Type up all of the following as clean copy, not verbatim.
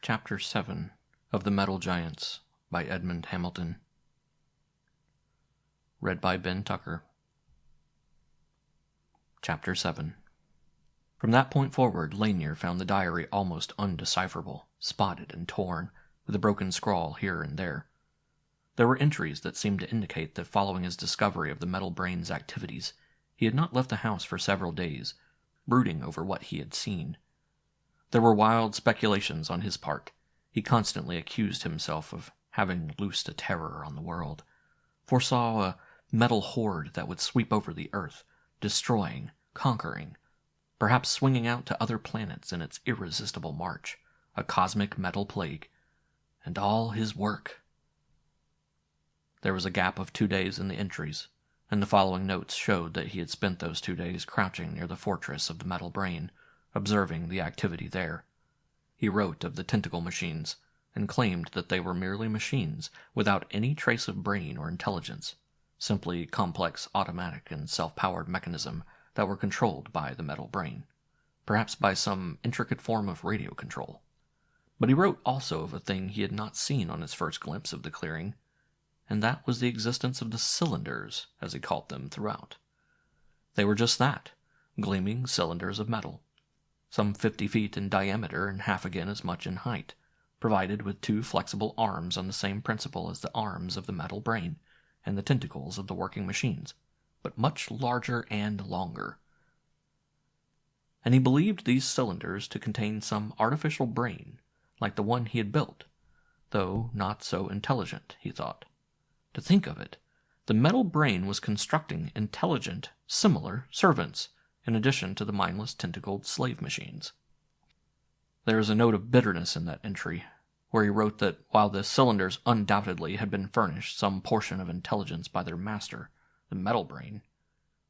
Chapter 7 of The Metal Giants by Edmond Hamilton. Read by Ben Tucker. Chapter 7. From that point forward, Lanier found the diary almost undecipherable, spotted and torn, with a broken scrawl here and there. There were entries that seemed to indicate that following his discovery of the metal brain's activities, he had not left the house for several days, brooding over what he had seen. There were wild speculations on his part. He constantly accused himself of having loosed a terror on the world, foresaw a metal horde that would sweep over the earth, destroying, conquering, perhaps swinging out to other planets in its irresistible march, a cosmic metal plague, and all his work. There was a gap of 2 days in the entries, and the following notes showed that he had spent those 2 days crouching near the fortress of the metal brain, observing the activity there. He wrote of the tentacle machines, and claimed that they were merely machines without any trace of brain or intelligence, simply complex automatic and self-powered mechanism that were controlled by the metal brain, perhaps by some intricate form of radio control. But he wrote also of a thing he had not seen on his first glimpse of the clearing, and that was the existence of the cylinders, as he called them throughout. They were just that, gleaming cylinders of metal, some 50 feet in diameter and half again as much in height, provided with 2 flexible arms on the same principle as the arms of the metal brain and the tentacles of the working machines, but much larger and longer. And he believed these cylinders to contain some artificial brain, like the one he had built, though not so intelligent, he thought. To think of it, the metal brain was constructing intelligent, similar servants, in addition to the mindless tentacled slave machines. There is a note of bitterness in that entry, where he wrote that while the cylinders undoubtedly had been furnished some portion of intelligence by their master, the metal brain,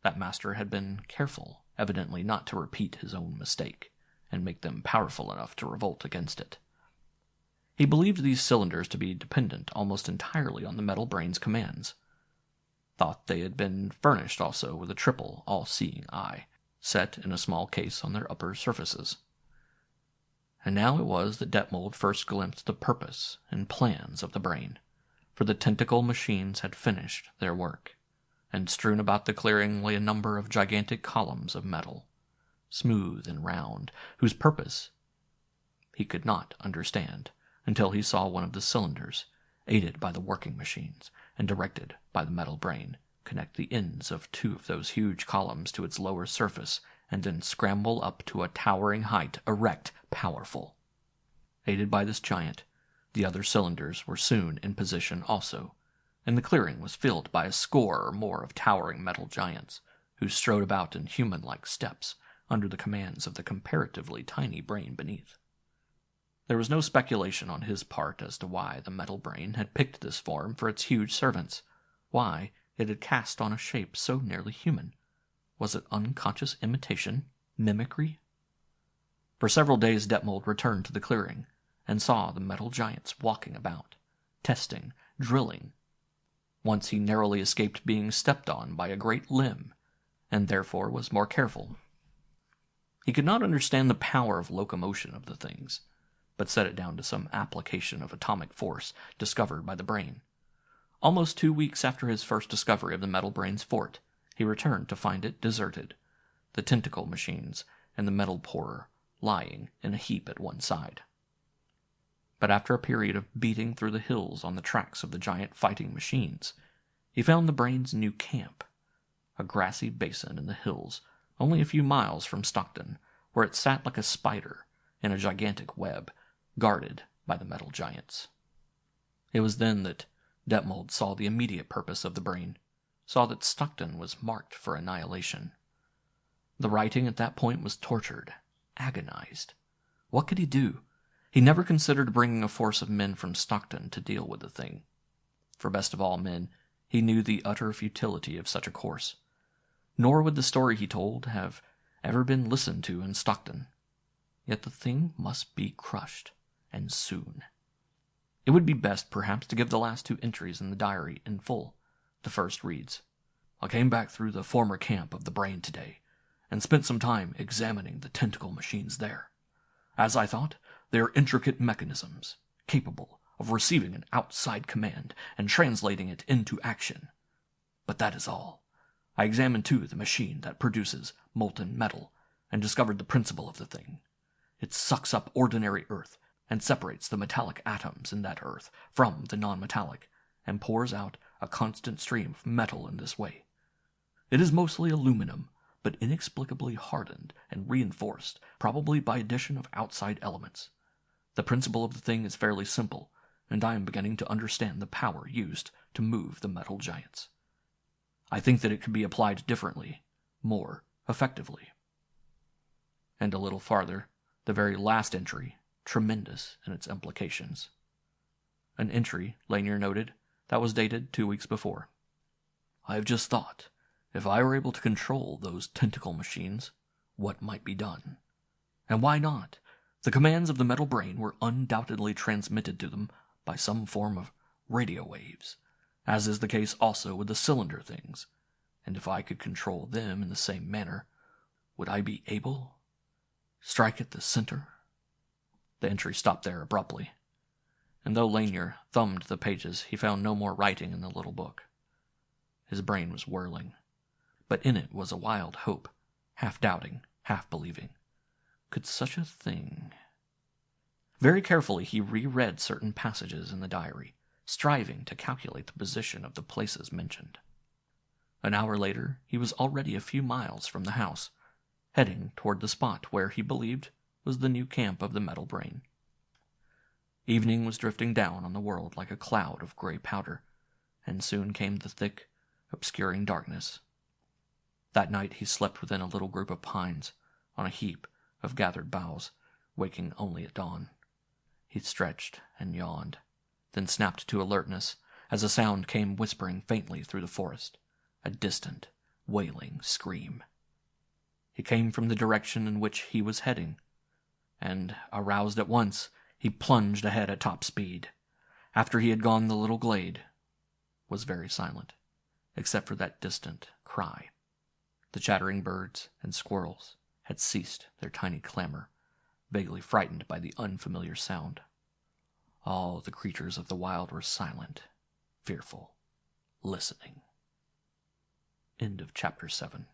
that master had been careful, evidently not to repeat his own mistake, and make them powerful enough to revolt against it. He believed these cylinders to be dependent almost entirely on the metal brain's commands, thought they had been furnished also with a triple, all-seeing eye, set in a small case on their upper surfaces. And now it was that Detmold first glimpsed the purpose and plans of the brain, for the tentacle machines had finished their work, and strewn about the clearing lay a number of gigantic columns of metal, smooth and round, whose purpose he could not understand until he saw one of the cylinders, aided by the working machines and directed by the metal brain, connect the ends of 2 of those huge columns to its lower surface, and then scramble up to a towering height, erect, powerful. Aided by this giant, the other cylinders were soon in position also, and the clearing was filled by a score or more of towering metal giants, who strode about in human-like steps under the commands of the comparatively tiny brain beneath. There was no speculation on his part as to why the metal brain had picked this form for its huge servants, why it had cast on a shape so nearly human. Was it unconscious imitation, mimicry? For several days Detmold returned to the clearing, and saw the metal giants walking about, testing, drilling. Once he narrowly escaped being stepped on by a great limb, and therefore was more careful. He could not understand the power of locomotion of the things, but set it down to some application of atomic force discovered by the brain. Almost 2 weeks after his first discovery of the metal brain's fort, he returned to find it deserted, the tentacle machines and the metal pourer lying in a heap at one side. But after a period of beating through the hills on the tracks of the giant fighting machines, he found the brain's new camp, a grassy basin in the hills only a few miles from Stockton, where it sat like a spider in a gigantic web, guarded by the metal giants. It was then that Detmold saw the immediate purpose of the brain, saw that Stockton was marked for annihilation. The writing at that point was tortured, agonized. What could he do? He never considered bringing a force of men from Stockton to deal with the thing. For best of all men, he knew the utter futility of such a course. Nor would the story he told have ever been listened to in Stockton. Yet the thing must be crushed, and soon. It would be best, perhaps, to give the last 2 entries in the diary in full. The first reads, "I came back through the former camp of the brain today, and spent some time examining the tentacle machines there. As I thought, They are intricate mechanisms, capable of receiving an outside command and translating it into action. But that is all. I examined, too, the machine that produces molten metal, and discovered the principle of the thing. It sucks up ordinary earth and separates the metallic atoms in that earth from the non-metallic, and pours out a constant stream of metal in this way. It is mostly aluminum, but inexplicably hardened and reinforced, probably by addition of outside elements. The principle of the thing is fairly simple, and I am beginning to understand the power used to move the metal giants. I think that it could be applied differently, more effectively. And a little farther, the very last entry, tremendous in its implications. An entry, Lanier noted, that was dated 2 weeks before. I have just thought, if I were able to control those tentacle machines, what might be done? And why not? The commands of the metal brain were undoubtedly transmitted to them by some form of radio waves, as is the case also with the cylinder things, and if I could control them in the same manner, would I be able? Strike at the center? The entry stopped there abruptly, and though Lanier thumbed the pages, he found no more writing in the little book. His brain was whirling, but in it was a wild hope, half doubting, half believing. Could such a thing... Very carefully he reread certain passages in the diary, striving to calculate the position of the places mentioned. An hour later, he was already a few miles from the house, heading toward the spot where he believed was the new camp of the metal brain. Evening was drifting down on the world like a cloud of gray powder, and soon came the thick, obscuring darkness. That night he slept within a little group of pines, on a heap of gathered boughs, waking only at dawn. He stretched and yawned, then snapped to alertness as a sound came whispering faintly through the forest, a distant, wailing scream. It came from the direction in which he was heading, and, aroused at once, he plunged ahead at top speed. After he had gone, the little glade was very silent, except for that distant cry. The chattering birds and squirrels had ceased their tiny clamor, vaguely frightened by the unfamiliar sound. All the creatures of the wild were silent, fearful, listening. End of chapter 7.